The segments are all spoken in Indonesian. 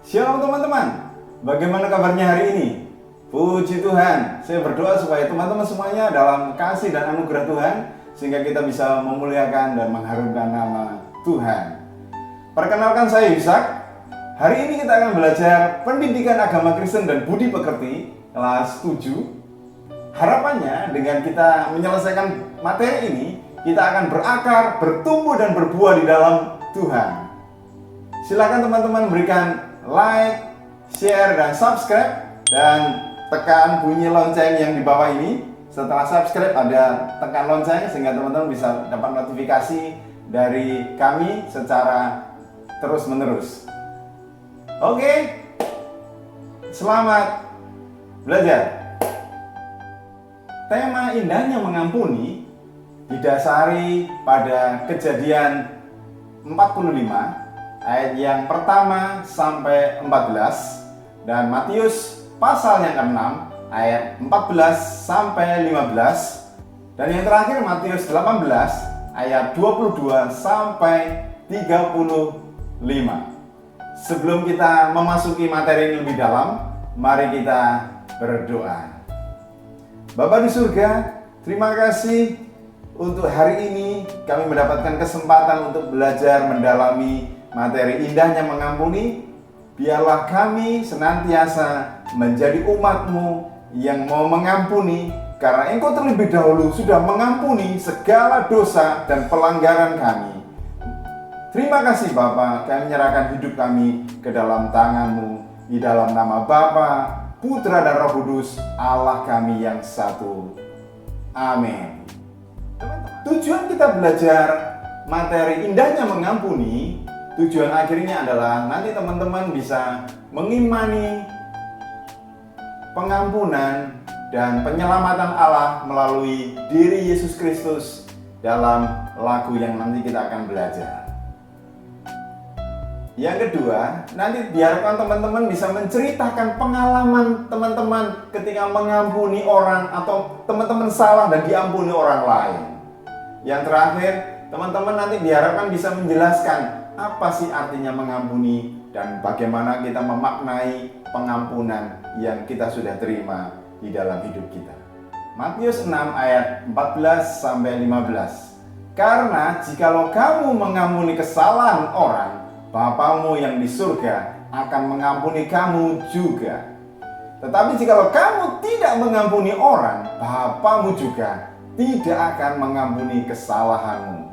Shalom teman-teman, bagaimana kabarnya hari ini? Puji Tuhan, saya berdoa supaya teman-teman semuanya dalam kasih dan anugerah Tuhan, sehingga kita bisa memuliakan dan mengharumkan nama Tuhan. Perkenalkan, saya Yusak. Hari ini kita akan belajar pendidikan agama Kristen dan budi pekerti kelas 7. Harapannya dengan kita menyelesaikan materi ini, kita akan berakar, bertumbuh dan berbuah di dalam Tuhan. Silakan teman-teman berikan like, share, dan subscribe, dan tekan bunyi lonceng yang di bawah ini. Setelah subscribe ada tekan lonceng sehingga teman-teman bisa dapat notifikasi dari kami secara terus-menerus. Oke, selamat belajar. Tema indahnya mengampuni didasari pada Kejadian 45 ayat yang pertama sampai 14 dan Matius pasal yang ke-6 ayat 14 sampai 15 dan yang terakhir Matius 18 ayat 22 sampai 35. Sebelum kita memasuki materi ini lebih dalam, mari kita berdoa. Bapa di surga, terima kasih untuk hari ini kami mendapatkan kesempatan untuk belajar mendalami materi indahnya mengampuni. Biarlah kami senantiasa menjadi umat-Mu yang mau mengampuni, karena Engkau terlebih dahulu sudah mengampuni segala dosa dan pelanggaran kami. Terima kasih Bapa, kami menyerahkan hidup kami ke dalam tangan-Mu, di dalam nama Bapa, Putra dan Roh Kudus, Allah kami yang satu. Amin. Tujuan kita belajar materi indahnya mengampuni, tujuan akhirnya adalah nanti teman-teman bisa mengimani pengampunan dan penyelamatan Allah melalui diri Yesus Kristus dalam lagu yang nanti kita akan belajar. Yang kedua, nanti biarkan teman-teman bisa menceritakan pengalaman teman-teman ketika mengampuni orang atau teman-teman salah dan diampuni orang lain. Yang terakhir, teman-teman nanti diharapkan bisa menjelaskan apa sih artinya mengampuni dan bagaimana kita memaknai pengampunan yang kita sudah terima di dalam hidup kita. Matius 6 ayat 14 sampai 15. Karena jikalau kamu mengampuni kesalahan orang, Bapamu yang di surga akan mengampuni kamu juga. Tetapi jikalau kamu tidak mengampuni orang, Bapamu juga tidak akan mengampuni kesalahanmu.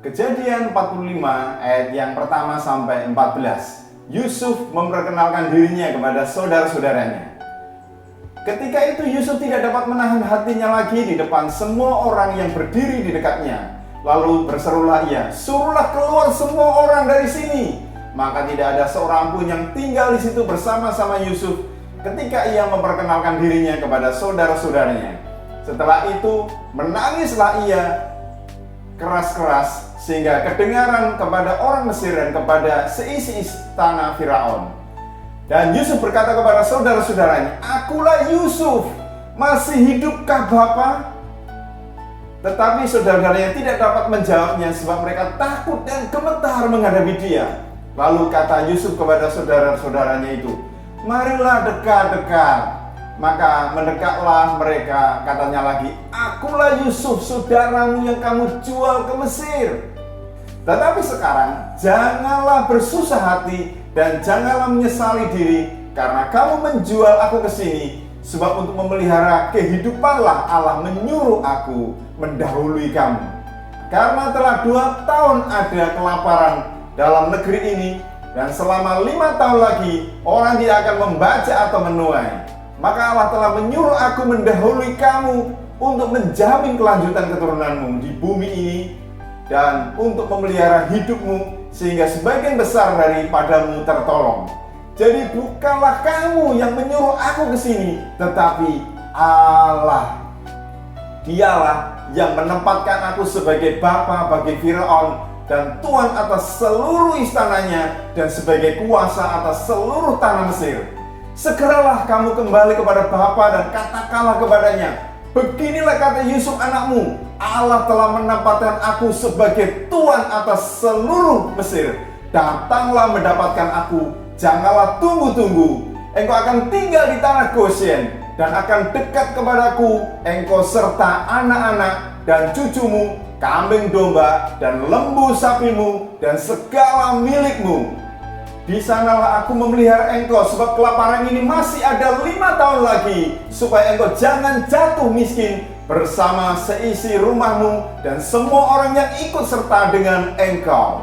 Kejadian 45 ayat yang pertama sampai 14. Yusuf memperkenalkan dirinya kepada saudara-saudaranya. Ketika itu Yusuf tidak dapat menahan hatinya lagi di depan semua orang yang berdiri di dekatnya. Lalu berserulah ia, "Suruhlah keluar semua orang dari sini." Maka tidak ada seorang pun yang tinggal di situ bersama-sama Yusuf ketika ia memperkenalkan dirinya kepada saudara-saudaranya. Setelah itu menangislah ia keras-keras sehingga kedengaran kepada orang Mesir dan kepada seisi istana Firaun. Dan Yusuf berkata kepada saudara-saudaranya, "Akulah Yusuf, masih hidupkah Bapa?" Tetapi saudara-saudaranya tidak dapat menjawabnya sebab mereka takut dan gemetar menghadapi dia. Lalu kata Yusuf kepada saudara-saudaranya itu, "Marilah dekat-dekat." Maka mendekatlah mereka, katanya lagi, "Akulah Yusuf, saudaramu yang kamu jual ke Mesir. Tetapi sekarang janganlah bersusah hati dan janganlah menyesali diri karena kamu menjual aku ke sini, sebab untuk memelihara kehidupanlah Allah menyuruh aku mendahului kamu. Karena telah 2 tahun ada kelaparan dalam negeri ini, dan selama 5 tahun lagi orang tidak akan membaca atau menuai. Maka Allah telah menyuruh aku mendahului kamu untuk menjamin kelanjutan keturunanmu di bumi ini dan untuk memelihara hidupmu sehingga sebagian besar daripadamu tertolong. Jadi bukanlah kamu yang menyuruh aku ke sini, tetapi Allah. Dialah yang menempatkan aku sebagai bapa bagi Firaun dan tuan atas seluruh istananya dan sebagai kuasa atas seluruh tanah Mesir. Segeralah kamu kembali kepada Bapa dan katakanlah kepadanya, beginilah kata Yusuf anakmu, Allah telah menempatkan aku sebagai tuan atas seluruh Mesir. Datanglah mendapatkan aku janganlah tunggu-tunggu. Engkau akan tinggal di tanah Goshen dan akan dekat kepadaku, engkau serta anak-anak dan cucumu, kambing domba dan lembu sapimu dan segala milikmu. Di sanalah aku memelihara engkau, sebab kelaparan ini masih ada 5 tahun lagi, supaya engkau jangan jatuh miskin bersama seisi rumahmu dan semua orang yang ikut serta dengan engkau.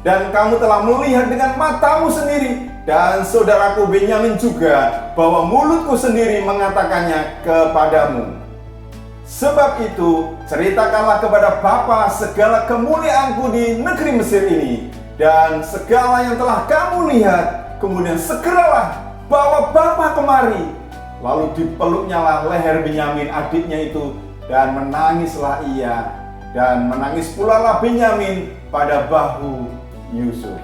Dan kamu telah melihat dengan matamu sendiri, dan saudaraku Benyamin juga, bahwa mulutku sendiri mengatakannya kepadamu. Sebab itu, ceritakanlah kepada Bapa segala kemuliaanku di negeri Mesir ini, dan segala yang telah kamu lihat. Kemudian segeralah bawa Bapa kemari. Lalu dipeluknyalah leher Benyamin adiknya itu, dan menangislah ia, dan menangis pula lah Benyamin pada bahu Yusuf.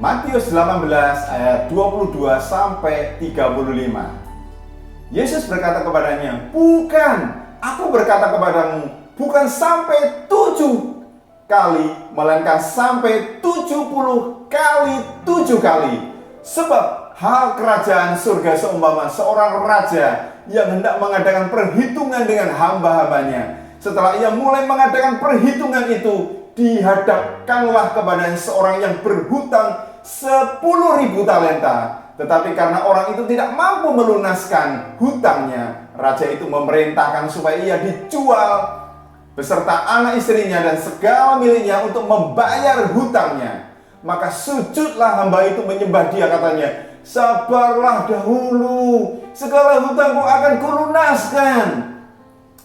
Matius 18 ayat 22 sampai 35. Yesus berkata kepadanya, "Bukan, aku berkata kepadamu, bukan sampai 7 kali, melainkan sampai 70 kali 7 kali. Sebab hal kerajaan surga seumpama seorang raja yang hendak mengadakan perhitungan dengan hamba-hambanya. Setelah ia mulai mengadakan perhitungan itu, dihadapkanlah kepadanya seorang yang berhutang 10.000 talenta. Tetapi karena orang itu tidak mampu melunaskan hutangnya, raja itu memerintahkan supaya ia dijual beserta anak istrinya dan segala miliknya untuk membayar hutangnya. Maka sujudlah hamba itu menyembah dia, katanya, 'Sabarlah dahulu, segala hutangku akan kulunaskan.'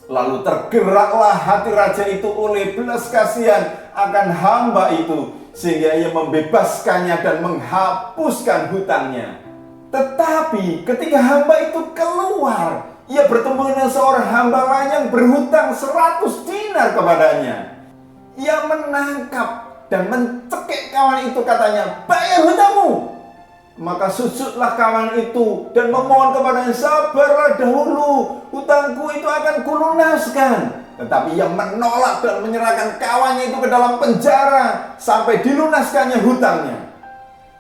Lalu tergeraklah hati raja itu oleh belas kasihan akan hamba itu, sehingga ia membebaskannya dan menghapuskan hutangnya. Tetapi ketika hamba itu keluar, ia bertemu dengan seorang hamba lain yang berhutang 100 dinar kepadanya. Ia menangkap dan mencekik kawan itu, katanya, 'Bayar hutangmu.' Maka sujudlah kawan itu dan memohon kepadanya, 'Sabarlah dahulu, hutangku itu akan kulunaskan.' Tetapi ia menolak dan menyerahkan kawannya itu ke dalam penjara sampai dilunaskannya hutangnya.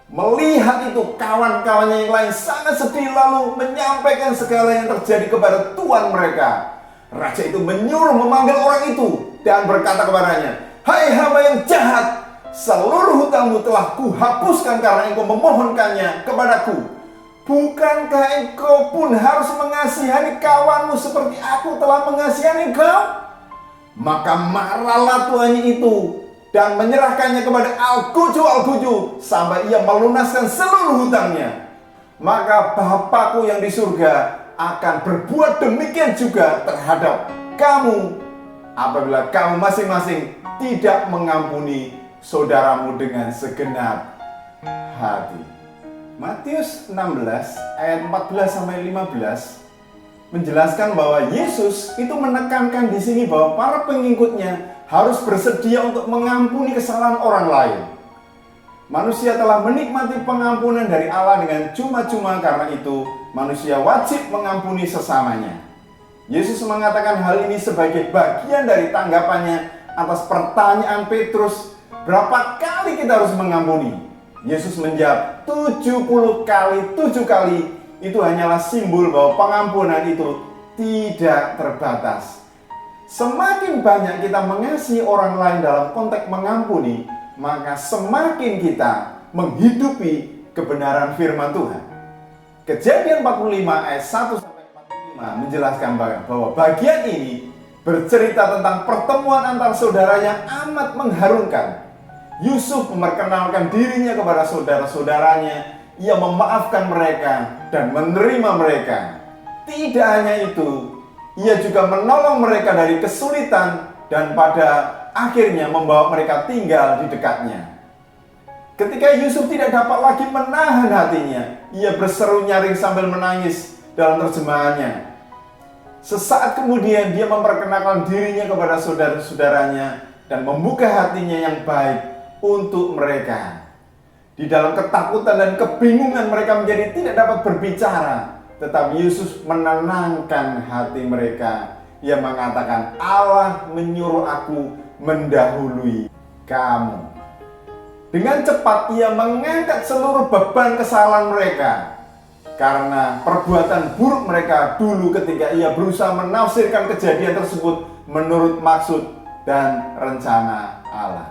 Melihat itu, kawan-kawannya yang lain sangat sedih, lalu menyampaikan segala yang terjadi kepada tuan mereka. Raja itu menyuruh memanggil orang itu dan berkata kepadanya, 'Hai hamba yang jahat, seluruh hutangmu telah kuhapuskan karena engkau memohonkannya kepadaku. Bukankah engkau pun harus mengasihani kawanmu seperti aku telah mengasihani engkau?' Maka marahlah tuannya itu dan menyerahkannya kepada Al-Guju sampai ia melunaskan seluruh hutangnya. Maka Bapakku yang di surga akan berbuat demikian juga terhadap kamu, apabila kamu masing-masing tidak mengampuni saudaramu dengan segenap hati." Matius 16 ayat 14 sampai 15 menjelaskan bahwa Yesus itu menekankan di sini bahwa para pengikutnya harus bersedia untuk mengampuni kesalahan orang lain. Manusia telah menikmati pengampunan dari Allah dengan cuma-cuma, karena itu manusia wajib mengampuni sesamanya. Yesus mengatakan hal ini sebagai bagian dari tanggapannya atas pertanyaan Petrus, "Berapa kali kita harus mengampuni?" Yesus menjawab, 70 kali 7 kali. Itu hanyalah simbol bahwa pengampunan itu tidak terbatas. Semakin banyak kita mengasihi orang lain dalam konteks mengampuni, maka semakin kita menghidupi kebenaran firman Tuhan. Kejadian 45 ayat 1 sampai 45 menjelaskan bahwa bagian ini bercerita tentang pertemuan antar saudara yang amat mengharumkan. Yusuf memperkenalkan dirinya kepada saudara-saudaranya. Ia memaafkan mereka dan menerima mereka. Tidak hanya itu, ia juga menolong mereka dari kesulitan dan pada akhirnya membawa mereka tinggal di dekatnya. Ketika Yusuf tidak dapat lagi menahan hatinya, ia berseru nyaring sambil menangis dalam terjemahannya. Sesaat kemudian dia memperkenalkan dirinya kepada saudara-saudaranya dan membuka hatinya yang baik untuk mereka. Di dalam ketakutan dan kebingungan mereka menjadi tidak dapat berbicara. Tetapi Yesus menenangkan hati mereka. Ia mengatakan, "Allah menyuruh aku mendahului kamu." Dengan cepat ia mengangkat seluruh beban kesalahan mereka karena perbuatan buruk mereka dulu ketika ia berusaha menafsirkan kejadian tersebut menurut maksud dan rencana Allah.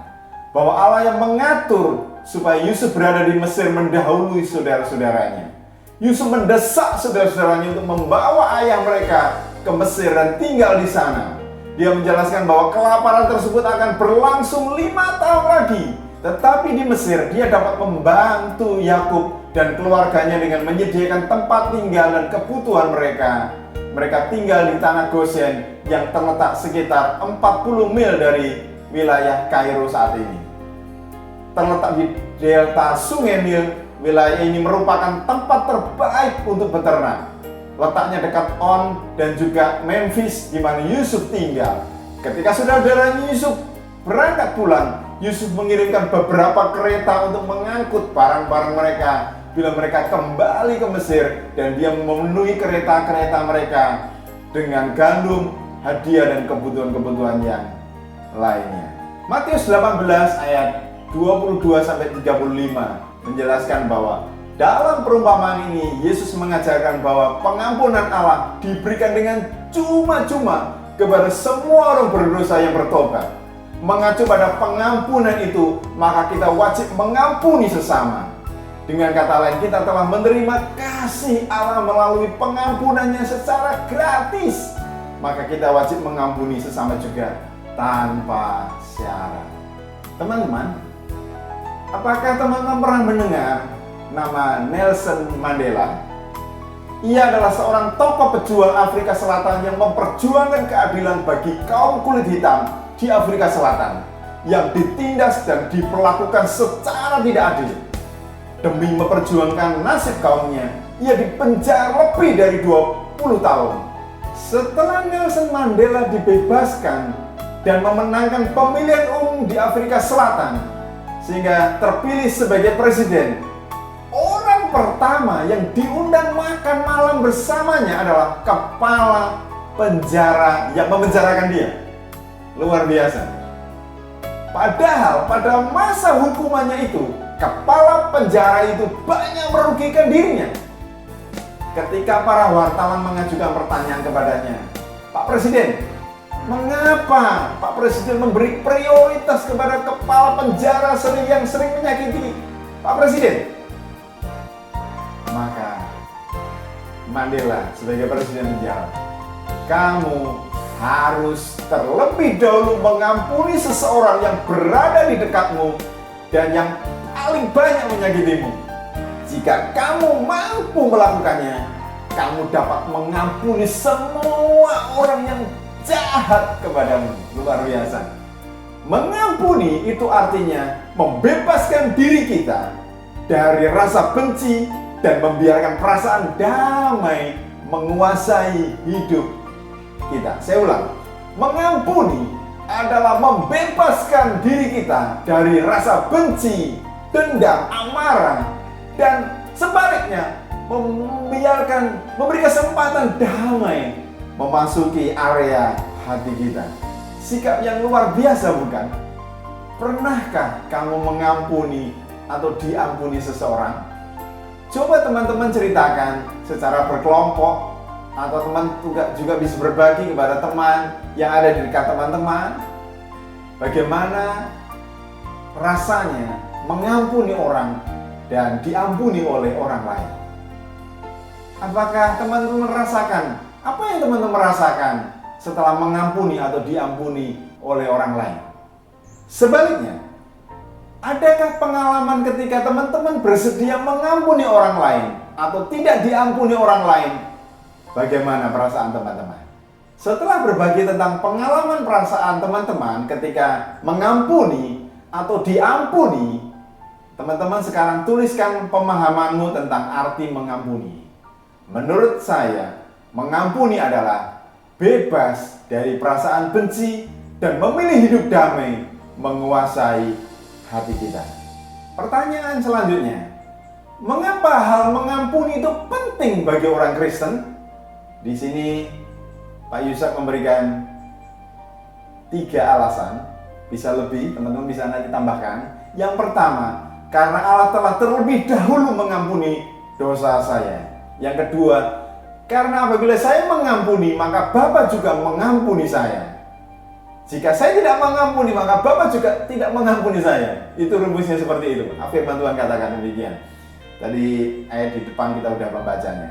Bahwa Allah yang mengatur supaya Yusuf berada di Mesir mendahului saudara-saudaranya. Yusuf mendesak saudara-saudaranya untuk membawa ayah mereka ke Mesir dan tinggal di sana. Dia menjelaskan bahwa kelaparan tersebut akan berlangsung 5 tahun lagi. Tetapi di Mesir dia dapat membantu Yakub dan keluarganya dengan menyediakan tempat tinggal dan kebutuhan mereka. Mereka tinggal di tanah Goshen yang terletak sekitar 40 mil dari wilayah Kairo saat ini. Terletak di delta Sungai Nil, wilayah ini merupakan tempat terbaik untuk beternak. Letaknya dekat On dan juga Memphis di mana Yusuf tinggal. Ketika saudara-saudaranya Yusuf berangkat pulang, Yusuf mengirimkan beberapa kereta untuk mengangkut barang-barang mereka bila mereka kembali ke Mesir, dan dia memenuhi kereta-kereta mereka dengan gandum, hadiah, dan kebutuhan-kebutuhan yang lainnya. Matius 18 ayat 22-35 menjelaskan bahwa dalam perumpamaan ini Yesus mengajarkan bahwa pengampunan Allah diberikan dengan cuma-cuma kepada semua orang berdosa yang bertobat. Mengacu pada pengampunan itu, maka kita wajib mengampuni sesama. Dengan kata lain, kita telah menerima kasih Allah melalui pengampunannya secara gratis. Maka kita wajib mengampuni sesama juga tanpa syarat. Teman-teman, apakah teman-teman pernah mendengar nama Nelson Mandela? Ia adalah seorang tokoh pejuang Afrika Selatan yang memperjuangkan keadilan bagi kaum kulit hitam di Afrika Selatan yang ditindas dan diperlakukan secara tidak adil. Demi memperjuangkan nasib kaumnya, ia dipenjara lebih dari 20 tahun. Setelah Nelson Mandela dibebaskan dan memenangkan pemilihan umum di Afrika Selatan sehingga terpilih sebagai presiden, orang pertama yang diundang makan malam bersamanya adalah kepala penjara yang memenjarakan dia. Luar biasa. Padahal pada masa hukumannya itu, kepala penjara itu banyak merugikan dirinya. Ketika para wartawan mengajukan pertanyaan kepadanya, Pak Presiden, mengapa Pak Presiden memberi prioritas kepada kepala penjara yang sering menyakiti Pak Presiden? Maka Mandela sebagai presiden menjawab, kamu harus terlebih dahulu mengampuni seseorang yang berada di dekatmu dan yang paling banyak menyakitimu. Jika kamu mampu melakukannya, kamu dapat mengampuni semua orang yang jahat kepadamu. Luar biasa. Mengampuni itu artinya membebaskan diri kita dari rasa benci dan membiarkan perasaan damai menguasai hidup kita. Saya ulang, mengampuni adalah membebaskan diri kita dari rasa benci, dendam, amarah, dan sebaliknya memberi kesempatan damai memasuki area hati kita. Sikap yang luar biasa, bukan? Pernahkah kamu mengampuni atau diampuni seseorang? Coba teman-teman ceritakan secara berkelompok, atau teman juga bisa berbagi kepada teman yang ada di dekat teman-teman. Bagaimana rasanya mengampuni orang dan diampuni oleh orang lain? Apakah teman-teman merasakan apa yang teman-teman merasakan setelah mengampuni atau diampuni oleh orang lain? Sebaliknya, adakah pengalaman ketika teman-teman bersedia mengampuni orang lain atau tidak diampuni orang lain? Bagaimana perasaan teman-teman? Setelah berbagi tentang pengalaman perasaan teman-teman ketika mengampuni atau diampuni, teman-teman sekarang tuliskan pemahamanmu tentang arti mengampuni. Menurut saya, mengampuni adalah bebas dari perasaan benci dan memilih hidup damai menguasai hati kita. Pertanyaan selanjutnya, mengapa hal mengampuni itu penting bagi orang Kristen? Di sini Pak Yusak memberikan 3 alasan, bisa lebih, teman-teman bisa nanti tambahkan. Yang pertama, karena Allah telah terlebih dahulu mengampuni dosa saya. Yang kedua, karena apabila saya mengampuni, maka Bapa juga mengampuni saya. Jika saya tidak mengampuni, maka Bapa juga tidak mengampuni saya. Itu rumusnya seperti itu. Firman Tuhan katakan demikian. Tadi ayat di depan kita sudah membacanya.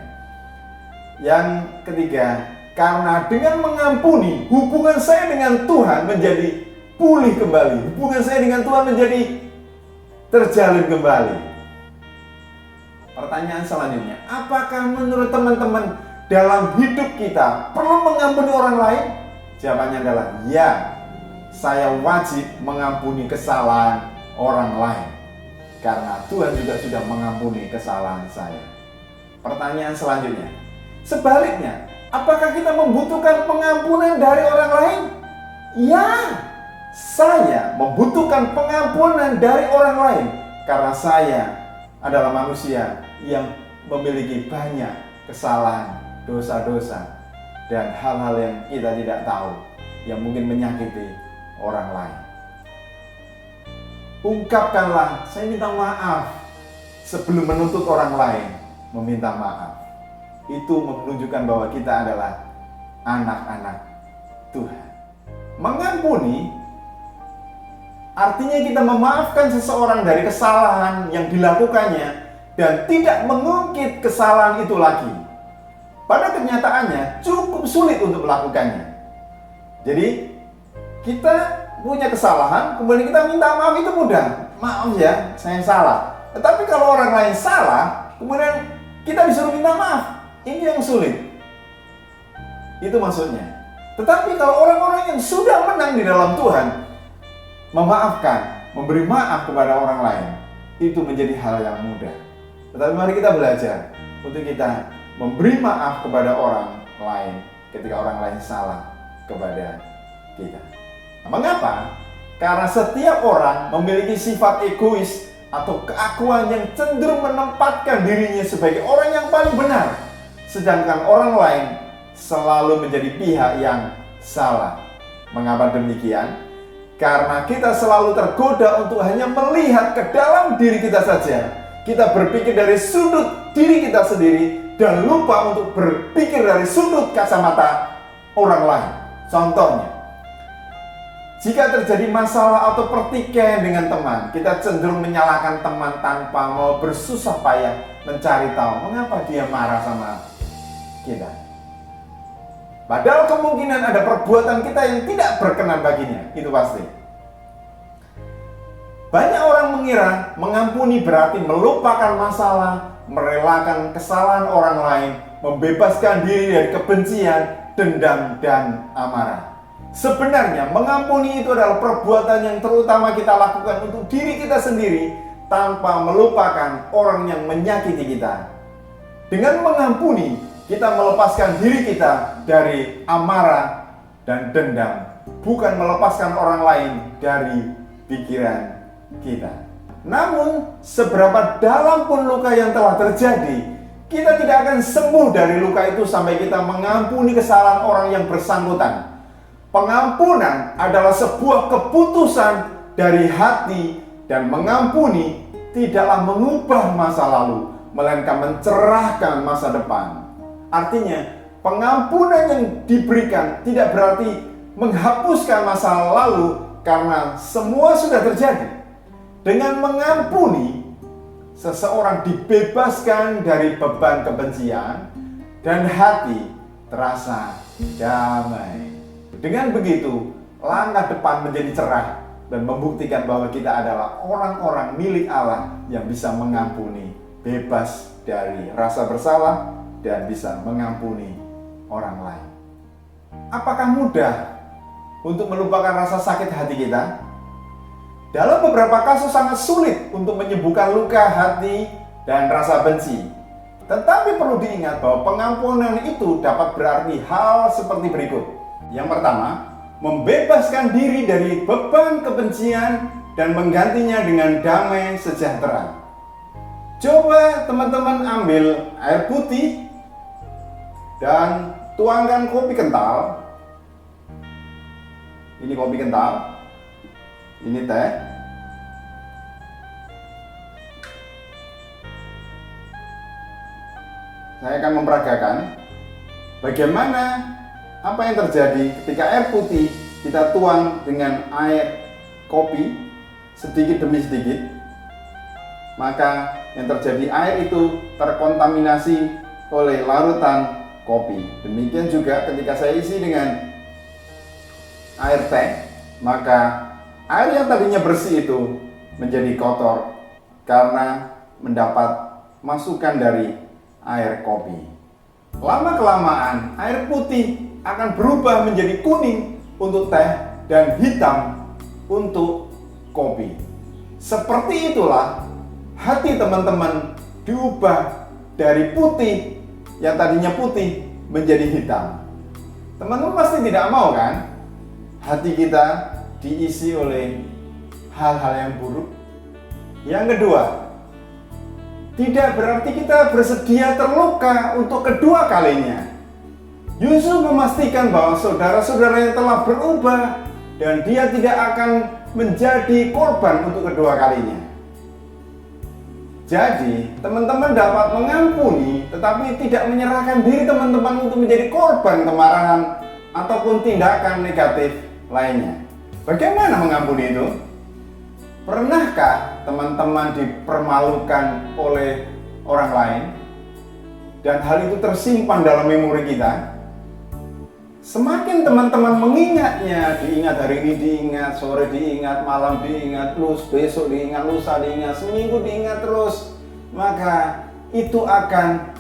Yang ketiga, karena dengan mengampuni, hubungan saya dengan Tuhan menjadi pulih kembali. Hubungan saya dengan Tuhan menjadi terjalin kembali. Pertanyaan selanjutnya, apakah menurut teman-teman dalam hidup kita perlu mengampuni orang lain? Jawabannya adalah ya, saya wajib mengampuni kesalahan orang lain. Karena Tuhan juga sudah mengampuni kesalahan saya. Pertanyaan selanjutnya, sebaliknya, apakah kita membutuhkan pengampunan dari orang lain? Ya, saya membutuhkan pengampunan dari orang lain. Karena saya adalah manusia yang memiliki banyak kesalahan, dosa-dosa, dan hal-hal yang kita tidak tahu yang mungkin menyakiti orang lain. Ungkapkanlah, saya minta maaf sebelum menuntut orang lain meminta maaf. Itu menunjukkan bahwa kita adalah anak-anak Tuhan. Mengampuni artinya kita memaafkan seseorang dari kesalahan yang dilakukannya dan tidak mengungkit kesalahan itu lagi. Pada kenyataannya cukup sulit untuk melakukannya. Jadi kita punya kesalahan, kemudian kita minta maaf itu mudah. Maaf ya, saya salah. Tetapi kalau orang lain salah, kemudian kita disuruh minta maaf, ini yang sulit. Itu maksudnya. Tetapi kalau orang-orang yang sudah menang di dalam Tuhan, memaafkan, memberi maaf kepada orang lain, itu menjadi hal yang mudah. Tetapi mari kita belajar untuk kita memberi maaf kepada orang lain ketika orang lain salah kepada kita. Nah, mengapa? Karena setiap orang memiliki sifat egois atau keakuan yang cenderung menempatkan dirinya sebagai orang yang paling benar, sedangkan orang lain selalu menjadi pihak yang salah. Mengapa demikian? Karena kita selalu tergoda untuk hanya melihat ke dalam diri kita saja. Kita berpikir dari sudut diri kita sendiri dan lupa untuk berpikir dari sudut kacamata orang lain. Contohnya, jika terjadi masalah atau pertikaian dengan teman, kita cenderung menyalahkan teman tanpa mau bersusah payah mencari tahu mengapa dia marah sama kita. Padahal kemungkinan ada perbuatan kita yang tidak berkenan baginya, itu pasti. Banyak orang mengira mengampuni berarti melupakan masalah, merelakan kesalahan orang lain, membebaskan diri dari kebencian, dendam, dan amarah. Sebenarnya mengampuni itu adalah perbuatan yang terutama kita lakukan untuk diri kita sendiri tanpa melupakan orang yang menyakiti kita. Dengan mengampuni, kita melepaskan diri kita dari amarah dan dendam, bukan melepaskan orang lain dari pikiran kita. Namun, seberapa dalam pun luka yang telah terjadi, kita tidak akan sembuh dari luka itu sampai kita mengampuni kesalahan orang yang bersangkutan. Pengampunan adalah sebuah keputusan dari hati, dan mengampuni tidaklah mengubah masa lalu, melainkan mencerahkan masa depan. Artinya, pengampunan yang diberikan tidak berarti menghapuskan masa lalu karena semua sudah terjadi. Dengan mengampuni, seseorang dibebaskan dari beban kebencian dan hati terasa damai. Dengan begitu, langkah depan menjadi cerah dan membuktikan bahwa kita adalah orang-orang milik Allah yang bisa mengampuni, bebas dari rasa bersalah, dan bisa mengampuni orang lain. Apakah mudah untuk melupakan rasa sakit hati kita? Dalam beberapa kasus sangat sulit untuk menyembuhkan luka hati dan rasa benci. Tetapi perlu diingat bahwa pengampunan itu dapat berarti hal seperti berikut. Yang pertama, membebaskan diri dari beban kebencian dan menggantinya dengan damai sejahtera. Coba teman-teman ambil air putih dan tuangkan kopi kental. Ini kopi kental. Ini teh. saya akan memperagakan bagaimana apa yang terjadi ketika air putih kita tuang dengan air kopi sedikit demi sedikit, maka yang terjadi air itu terkontaminasi oleh larutan kopi. Demikian juga ketika saya isi dengan air teh, maka air yang tadinya bersih itu menjadi kotor karena mendapat masukan dari air kopi. Lama-kelamaan air putih akan berubah menjadi kuning untuk teh dan hitam untuk kopi. Seperti itulah hati teman-teman diubah dari putih yang tadinya putih menjadi hitam. Teman-teman pasti tidak mau kan hati kita diisi oleh hal-hal yang buruk. Yang kedua, tidak berarti kita bersedia terluka untuk kedua kalinya. Yusuf memastikan bahwa saudara-saudaranya telah berubah dan dia tidak akan menjadi korban untuk kedua kalinya. Jadi, teman-teman dapat mengampuni tetapi tidak menyerahkan diri teman-teman untuk menjadi korban kemarahan ataupun tindakan negatif lainnya. Bagaimana mengampuni itu? Pernahkah teman-teman dipermalukan oleh orang lain dan hal itu tersimpan dalam memori kita? Semakin teman-teman mengingatnya, diingat hari ini diingat, sore diingat, malam diingat, besok diingat, lusa diingat, seminggu diingat terus, maka itu akan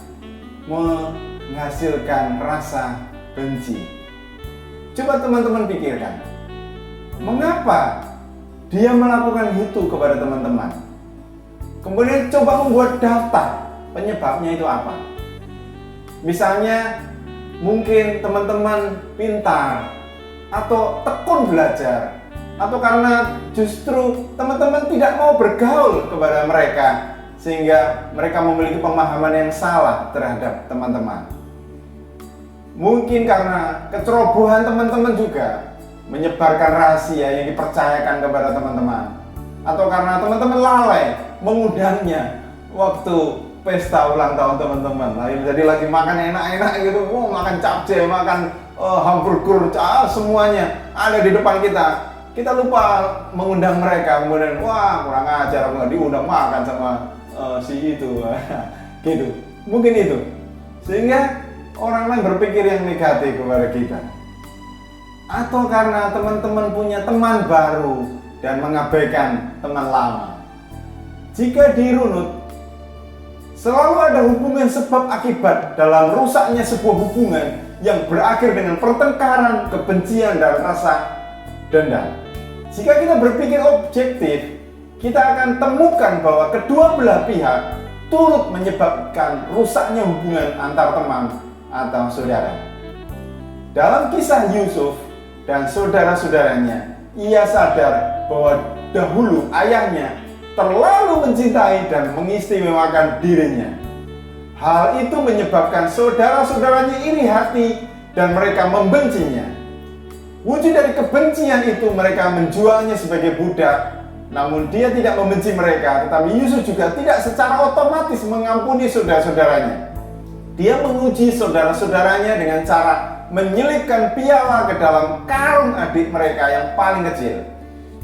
menghasilkan rasa benci. Coba teman-teman pikirkan, mengapa dia melakukan itu kepada teman-teman? Kemudian coba membuat daftar penyebabnya itu apa. Misalnya mungkin teman-teman pintar atau tekun belajar, atau karena justru teman-teman tidak mau bergaul kepada mereka sehingga mereka memiliki pemahaman yang salah terhadap teman-teman. Mungkin karena kecerobohan teman-teman juga menyebarkan rahasia yang dipercayakan kepada teman-teman, atau karena teman-teman lalai mengundangnya waktu pesta ulang tahun teman-teman. Nah, jadi lagi makan enak-enak gitu, makan capcay, makan hamburger, semuanya ada di depan kita. Kita lupa mengundang mereka, kemudian wah kurang ajar, nggak diundang makan sama si itu, gitu. Mungkin itu, sehingga orang lain berpikir yang negatif kepada kita. Atau karena teman-teman punya teman baru dan mengabaikan teman lama. Jika dirunut, selalu ada hubungan sebab akibat dalam rusaknya sebuah hubungan yang berakhir dengan pertengkaran, kebencian, dan rasa dendam. Jika kita berpikir objektif, kita akan temukan bahwa kedua belah pihak turut menyebabkan rusaknya hubungan antar teman atau saudara. Dalam kisah Yusuf dan saudara-saudaranya, ia sadar bahwa dahulu ayahnya terlalu mencintai dan mengistimewakan dirinya. Hal itu menyebabkan saudara-saudaranya iri hati dan mereka membencinya. Wujud dari kebencian itu mereka menjualnya sebagai budak. Namun dia tidak membenci mereka, tetapi Yusuf juga tidak secara otomatis mengampuni saudara-saudaranya. Dia menguji saudara-saudaranya dengan cara menyelipkan piala ke dalam karung adik mereka yang paling kecil.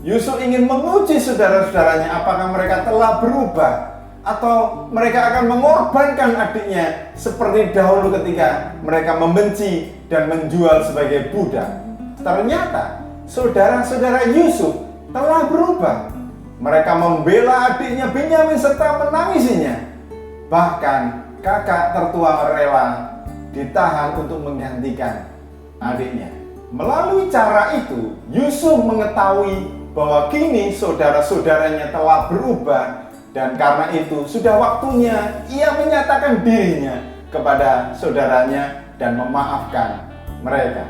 Yusuf ingin menguji saudara-saudaranya apakah mereka telah berubah atau mereka akan mengorbankan adiknya seperti dahulu ketika mereka membenci dan menjual sebagai budak. Ternyata saudara-saudara Yusuf telah berubah. Mereka membela adiknya Benyamin serta menangisinya. Bahkan kakak tertua rela ditahan untuk menggantikan adiknya. Melalui cara itu, Yusuf mengetahui bahwa kini saudara-saudaranya telah berubah, dan karena itu sudah waktunya ia menyatakan dirinya kepada saudaranya dan memaafkan mereka.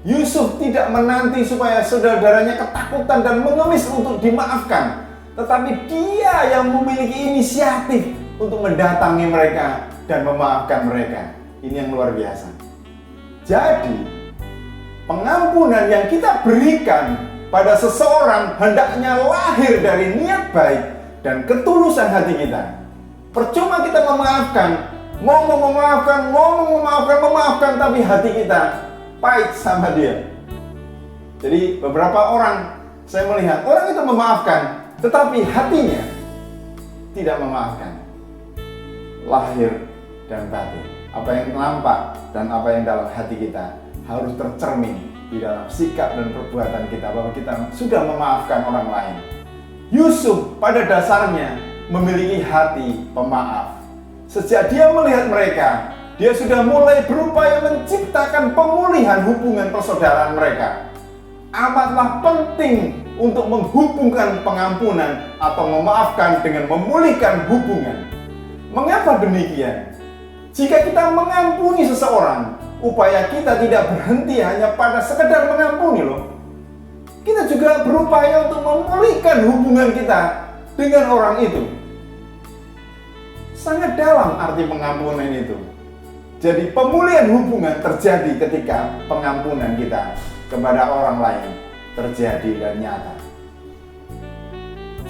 Yusuf tidak menanti supaya saudara-saudaranya ketakutan dan mengemis untuk dimaafkan, tetapi dia yang memiliki inisiatif untuk mendatangi mereka dan memaafkan mereka. Ini yang luar biasa. Jadi, pengampunan yang kita berikan pada seseorang hendaknya lahir dari niat baik dan ketulusan hati kita. Percuma kita memaafkan memaafkan, tapi hati kita pahit sama dia. Jadi beberapa orang saya melihat orang itu memaafkan, tetapi hatinya tidak memaafkan. Lahir dan batin, apa yang nampak dan apa yang dalam hati kita harus tercermin di dalam sikap dan perbuatan kita, bahwa kita sudah memaafkan orang lain. Yusuf pada dasarnya memiliki hati pemaaf. Sejak dia melihat mereka, dia sudah mulai berupaya menciptakan pemulihan hubungan persaudaraan mereka. Amatlah penting untuk menghubungkan pengampunan atau memaafkan dengan memulihkan hubungan. Mengapa demikian? Jika kita mengampuni seseorang, upaya kita tidak berhenti hanya pada sekedar mengampuni loh. Kita juga berupaya untuk memulihkan hubungan kita dengan orang itu. Sangat dalam arti pengampunan itu. Jadi pemulihan hubungan terjadi ketika pengampunan kita kepada orang lain terjadi dan nyata.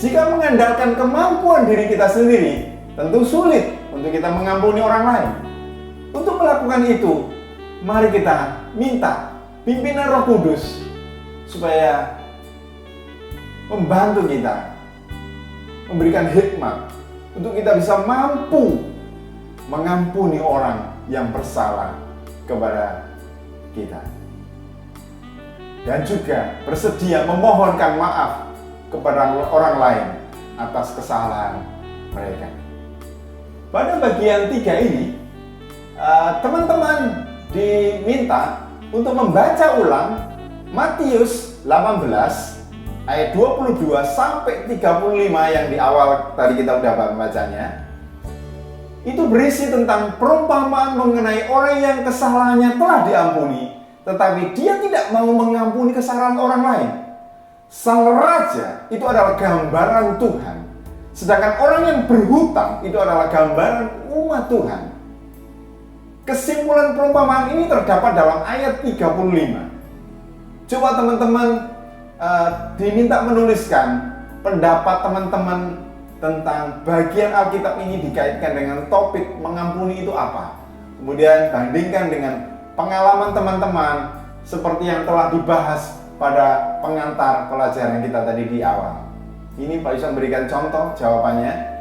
Jika mengandalkan kemampuan diri kita sendiri, tentu sulit untuk kita mengampuni orang lain. Untuk melakukan itu, mari kita minta pimpinan Roh Kudus supaya membantu kita, memberikan hikmat untuk kita bisa mampu mengampuni orang yang bersalah kepada kita. Dan juga bersedia memohonkan maaf kepada orang lain atas kesalahan mereka. Pada bagian 3 ini, teman-teman diminta untuk membaca ulang Matius 18 ayat 22 sampai 35 yang di awal tadi kita udah membacanya. Itu berisi tentang perumpamaan mengenai orang yang kesalahannya telah diampuni, tetapi dia tidak mau mengampuni kesalahan orang lain. Sang raja itu adalah gambaran Tuhan, sedangkan orang yang berhutang itu adalah gambaran umat Tuhan. Kesimpulan perumpamaan ini terdapat dalam ayat 35. Coba teman-teman diminta menuliskan pendapat teman-teman tentang bagian Alkitab ini dikaitkan dengan topik mengampuni itu apa. Kemudian bandingkan dengan pengalaman teman-teman seperti yang telah dibahas pada pengantar pelajaran kita tadi di awal. Ini Pak Yuson berikan contoh jawabannya.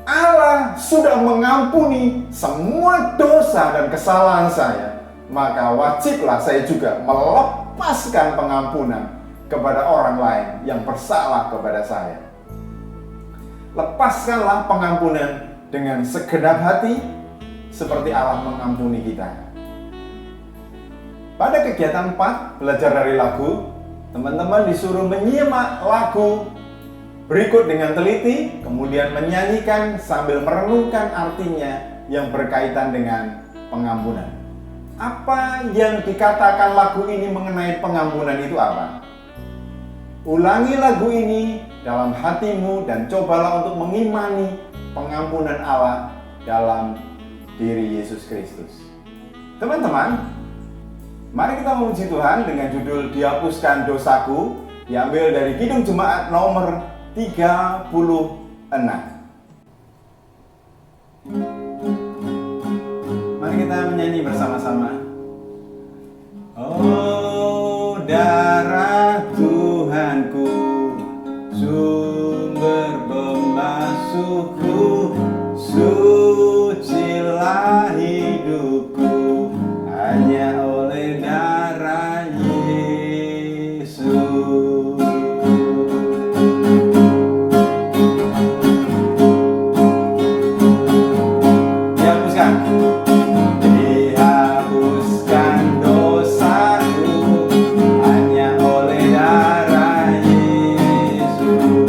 Allah sudah mengampuni semua dosa dan kesalahan saya, maka wajiblah saya juga melepaskan pengampunan kepada orang lain yang bersalah kepada saya. Lepaskanlah pengampunan dengan segenap hati seperti Allah mengampuni kita. Pada kegiatan 4 belajar dari lagu, teman-teman disuruh menyimak lagu berikut dengan teliti, kemudian menyanyikan sambil merenungkan artinya yang berkaitan dengan pengampunan. Apa yang dikatakan lagu ini mengenai pengampunan itu apa? Ulangi lagu ini dalam hatimu dan cobalah untuk mengimani pengampunan Allah dalam diri Yesus Kristus. Teman-teman, mari kita memuji Tuhan dengan judul Dihapuskan Dosaku, diambil dari Kidung Jemaat nomor 36. Mari kita menyanyi bersama-sama. Oh, darah Tuhanku, sumber pembasuhku, sucilah hidupku hanya oleh darah Yesus. Dihapuskan dosaku hanya oleh darah Yesus.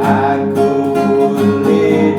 Aku pulih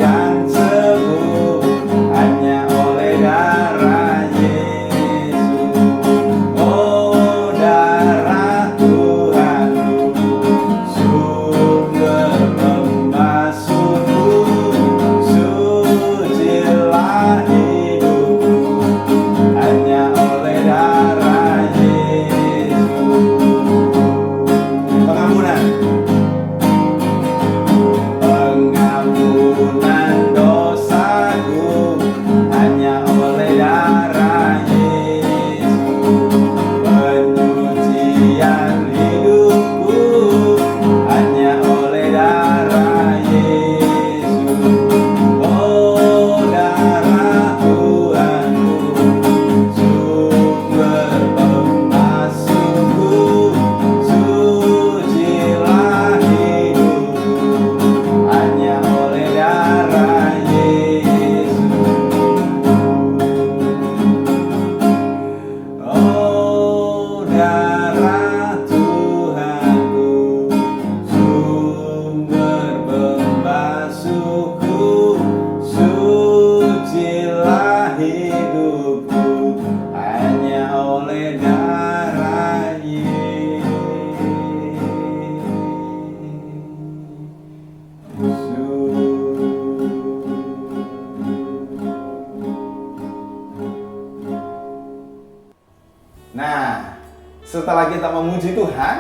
Setelah kita memuji Tuhan,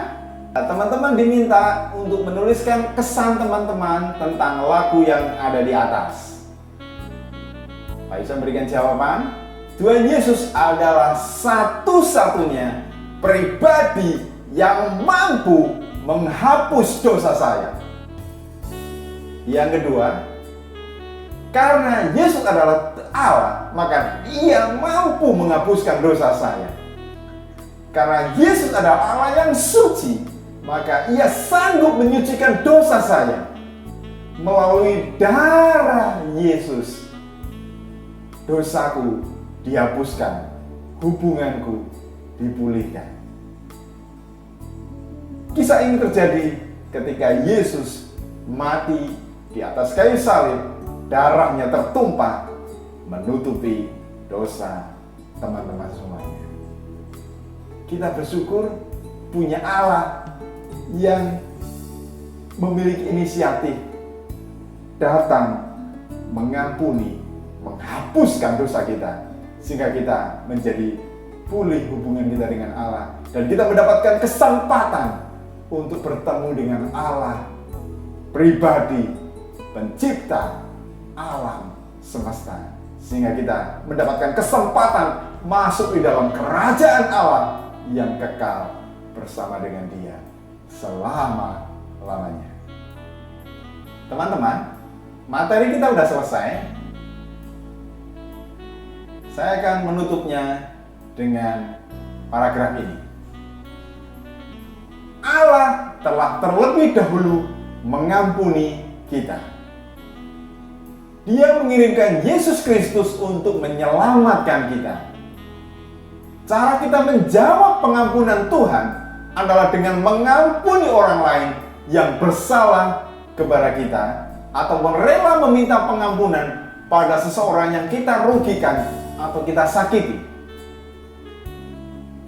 teman-teman diminta untuk menuliskan kesan teman-teman tentang lagu yang ada di atas. Pak Isa berikan jawaban. Tuhan Yesus adalah satu-satunya pribadi yang mampu menghapus dosa saya. Yang kedua, karena Yesus adalah Allah, maka Ia mampu menghapuskan dosa saya. Karena Yesus adalah Allah yang suci, maka Ia sanggup menyucikan dosa saya. Melalui darah Yesus, dosaku dihapuskan, hubunganku dipulihkan. Kisah ini terjadi ketika Yesus mati di atas kayu salib, darahnya tertumpah menutupi dosa teman-teman semuanya. Kita bersyukur punya Allah yang memiliki inisiatif datang mengampuni, menghapuskan dosa kita, sehingga kita menjadi pulih hubungan kita dengan Allah, dan kita mendapatkan kesempatan untuk bertemu dengan Allah pribadi, pencipta alam semesta, sehingga kita mendapatkan kesempatan masuk di dalam kerajaan Allah yang kekal bersama dengan Dia selama-lamanya. Teman-teman, materi kita sudah selesai. Saya akan menutupnya dengan paragraf ini. Allah telah terlebih dahulu mengampuni kita. Dia mengirimkan Yesus Kristus untuk menyelamatkan kita. Cara kita menjawab pengampunan Tuhan adalah dengan mengampuni orang lain yang bersalah kepada kita, ataupun rela meminta pengampunan pada seseorang yang kita rugikan atau kita sakiti.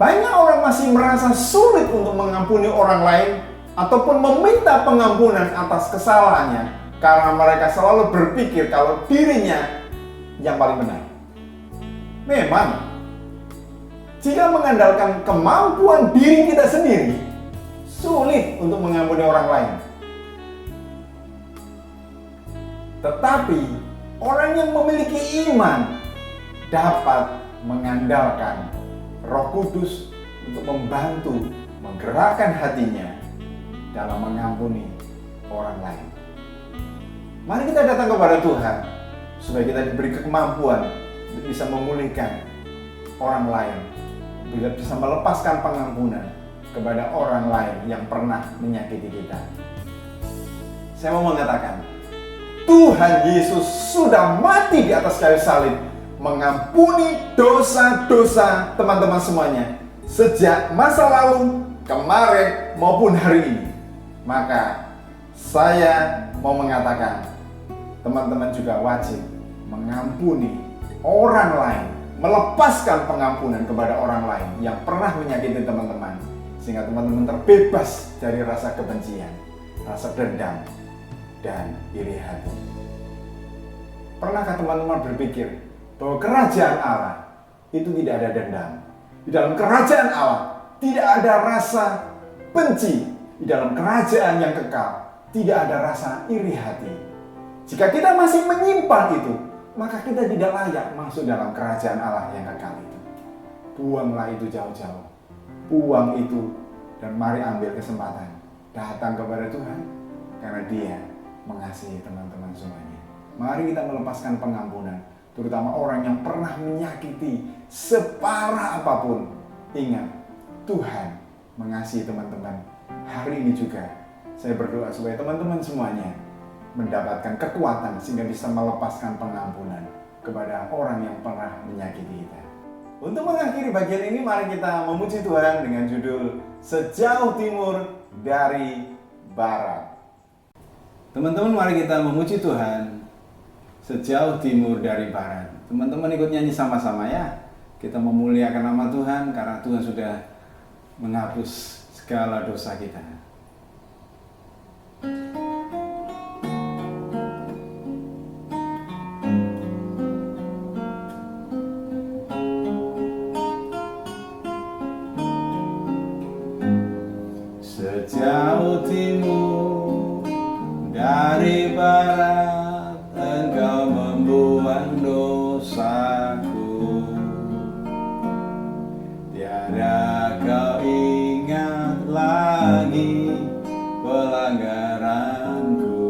Banyak orang masih merasa sulit untuk mengampuni orang lain ataupun meminta pengampunan atas kesalahannya karena mereka selalu berpikir kalau dirinya yang paling benar. Memang, jika mengandalkan kemampuan diri kita sendiri, sulit untuk mengampuni orang lain. Tetapi, orang yang memiliki iman dapat mengandalkan Roh Kudus untuk membantu, menggerakkan hatinya dalam mengampuni orang lain. Mari kita datang kepada Tuhan supaya kita diberi kemampuan untuk bisa memulihkan orang lain, bila bisa melepaskan pengampunan kepada orang lain yang pernah menyakiti kita. Saya mau mengatakan, Tuhan Yesus sudah mati di atas kayu salib, mengampuni dosa-dosa teman-teman semuanya, sejak masa lalu, kemarin, maupun hari ini. Maka saya mau mengatakan, teman-teman juga wajib mengampuni orang lain, melepaskan pengampunan kepada orang lain yang pernah menyakiti teman-teman, sehingga teman-teman terbebas dari rasa kebencian, rasa dendam, dan iri hati. Pernahkah teman-teman berpikir bahwa kerajaan Allah itu tidak ada dendam? Di dalam kerajaan Allah tidak ada rasa benci. Di dalam kerajaan yang kekal tidak ada rasa iri hati. Jika kita masih menyimpan itu, maka kita tidak layak masuk dalam kerajaan Allah yang kekal itu. Buanglah itu jauh-jauh. Buang itu dan mari ambil kesempatan datang kepada Tuhan, karena Dia mengasihi teman-teman semuanya. Mari kita melepaskan pengampunan, terutama orang yang pernah menyakiti separah apapun. Ingat, Tuhan mengasihi teman-teman. Hari ini juga saya berdoa supaya teman-teman semuanya mendapatkan kekuatan sehingga bisa melepaskan pengampunan kepada orang yang pernah menyakiti kita. Untuk mengakhiri bagian ini, mari kita memuji Tuhan dengan judul Sejauh Timur dari Barat. Teman-teman, mari kita memuji Tuhan sejauh timur dari barat. Teman-teman ikut nyanyi sama-sama ya. Kita memuliakan nama Tuhan karena Tuhan sudah menghapus segala dosa kita. membuang dosaku. Tiada kau ingat lagi pelanggaranku.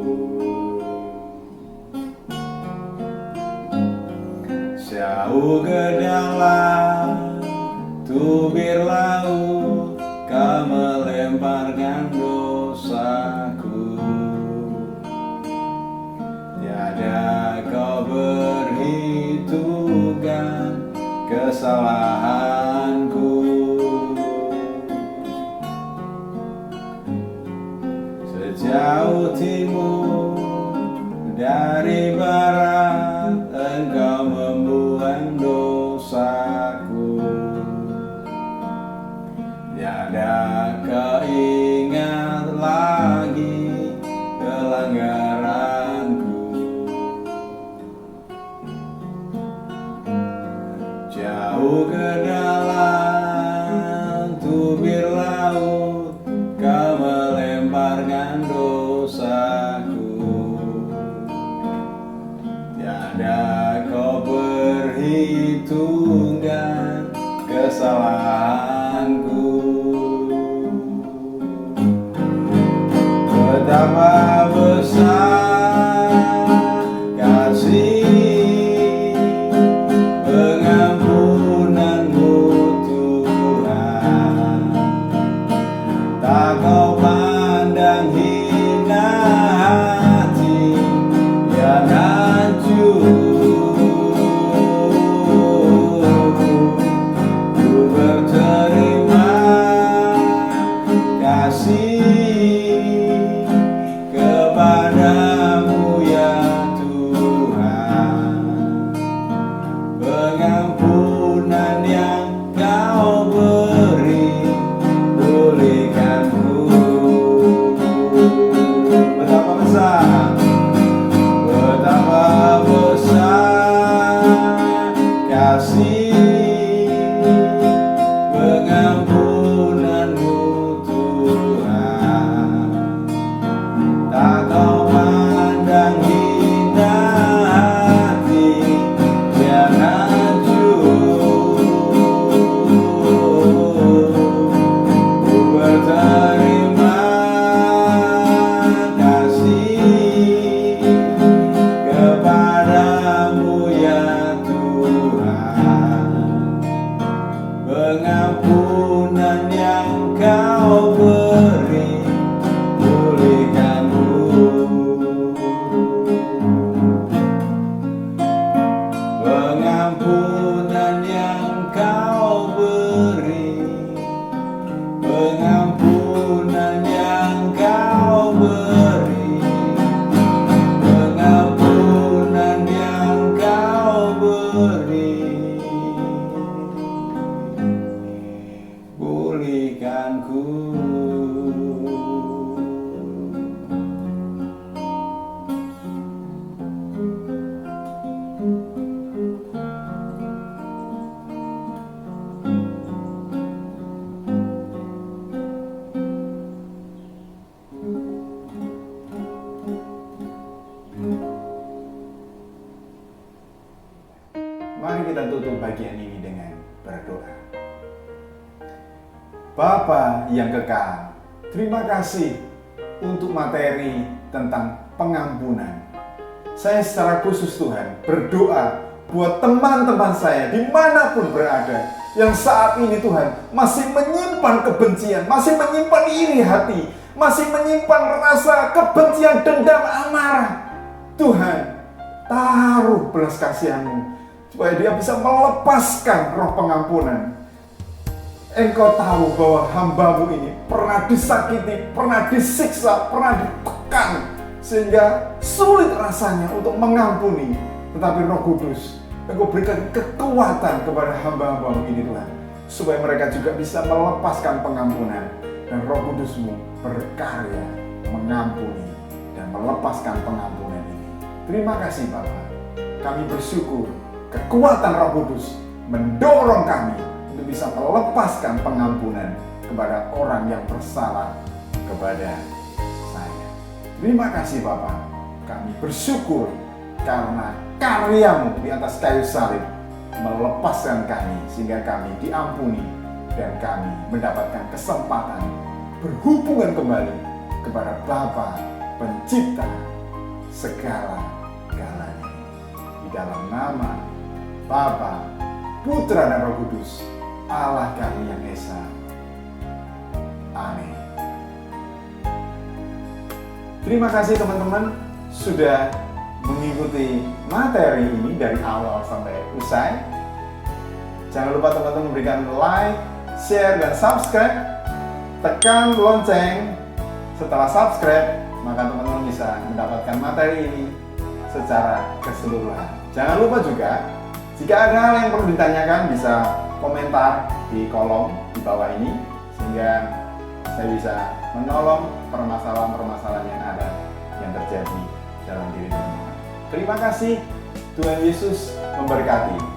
Jauh ke dalam tubir laut kau melemparkan dosaku. Tiada kau berhitungkan kesalahanku. Sejauh timur dari barat engkau membuang dosaku. Tiada kau ingat lagi pelanggaranku. Jauh ke dalam tubir laut kau melemparkan dosaku. Tiada kau berhitungkan kesalahanku. Betapa besar kasih pengampunanmu Tuhan, tak kau pandang hina hati yang hancur. Ku berterima kasih kepadamu ya Tuhan. Pengampunan yang kau beri pulihkanku. Betapa besar, betapa besar kasih pengampunanmu Tuhan, tak kau pandang hina hati yang hancur. Ku berterima kasih kepadamu ya Tuhan. Pengampunan yang kau beri pulihkanku. Pengampunan yang kau beri, pengampunan yang kau beri, pengampunan yang kau beri pulihkanku. Mari kita tutup bagian ini dengan berdoa. Bapa yang kekal, terima kasih untuk materi tentang pengampunan. Saya secara khusus Tuhan berdoa buat teman-teman saya dimanapun berada, yang saat ini Tuhan masih menyimpan kebencian, masih menyimpan iri hati, masih menyimpan rasa kebencian, dendam, amarah. Tuhan, taruh belas kasihan-Mu supaya dia bisa melepaskan roh pengampunan. Engkau tahu bahwa hamba-Mu ini pernah disakiti, pernah disiksa, pernah ditekan, sehingga sulit rasanya untuk mengampuni. Tetapi Roh Kudus, Engkau berikan kekuatan kepada hamba-hamba-Mu ini Tuhan, supaya mereka juga bisa melepaskan pengampunan. Dan Roh Kudus-Mu berkarya mengampuni dan melepaskan pengampunan ini. Terima kasih Bapa. Kami bersyukur kekuatan Roh Kudus mendorong kami untuk bisa melepaskan pengampunan kepada orang yang bersalah kepada saya. Terima kasih Bapa. Kami bersyukur karena karyamu di atas kayu salib melepaskan kami sehingga kami diampuni dan kami mendapatkan kesempatan berhubungan kembali kepada Bapa Pencipta segala-galanya. Di dalam nama Bapa, Putra dan Roh Kudus, Allah kami yang Esa. Amin. Terima kasih teman-teman sudah mengikuti materi ini dari awal sampai usai. Jangan lupa teman-teman memberikan like, share, dan subscribe. Tekan lonceng. Setelah subscribe, maka teman-teman bisa mendapatkan materi ini secara keseluruhan. Jangan lupa juga, jika ada hal yang perlu ditanyakan, bisa komentar di kolom di bawah ini, sehingga saya bisa menolong permasalahan-permasalahan yang ada yang terjadi dalam diri teman-teman. Terima kasih, Tuhan Yesus memberkati.